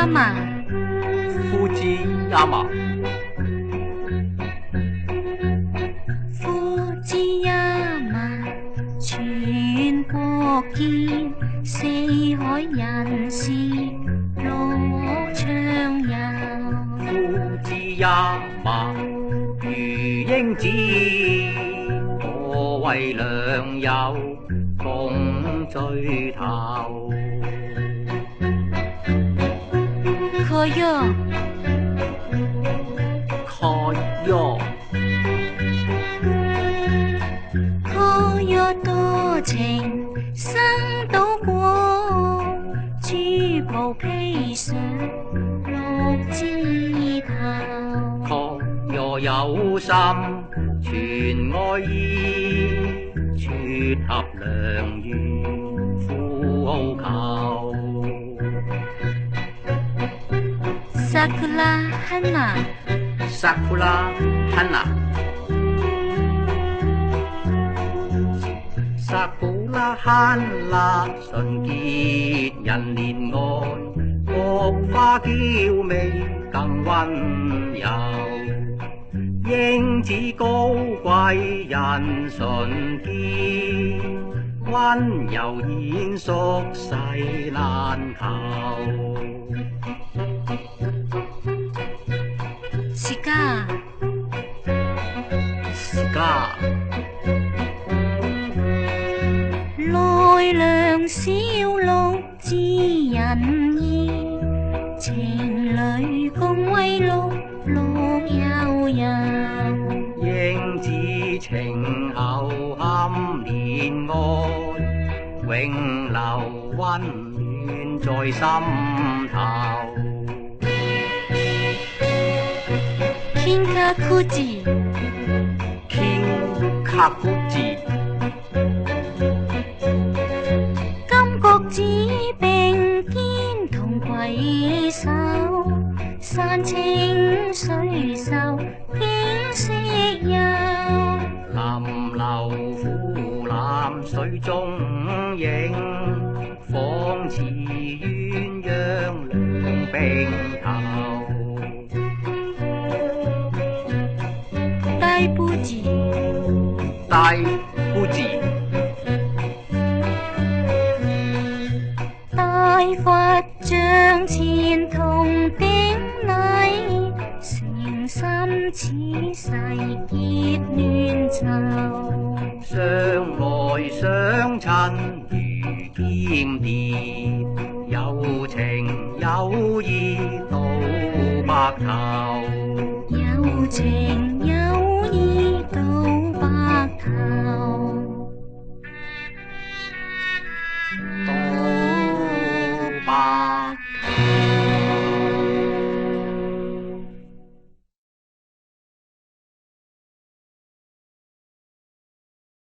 呀嘛，夫子呀嘛，夫子呀嘛，全國見，四海人士樂暢遊。夫子呀嘛，如鷹子，可謂良友共聚頭。可喲，可喲，可喲多情生島國，珠袍披上綠枝頭。可喲有心傳愛意，撮合良緣付好求。Sakura Hana， Sakura Hana， Sakura Hana， 純潔人憐愛，菊花嬌美更溫柔。英子高貴人純潔，溫柔賢淑世難求。Sika， Sika， 來良小鹿知人意，情侶共為鹿悠悠。英子情厚含憐愛，永留溫暖在心頭。Kinkakuji， Kinkakuji， 金國子並肩同攜手，山清水秀景色悠。臨流湖南水中影，仿似鴛鴦兩並頭。大不字，大不字，大佛像前同頂禮，誠心此世結暖袖。相愛相親如劍蝶，有情有義到白頭。有情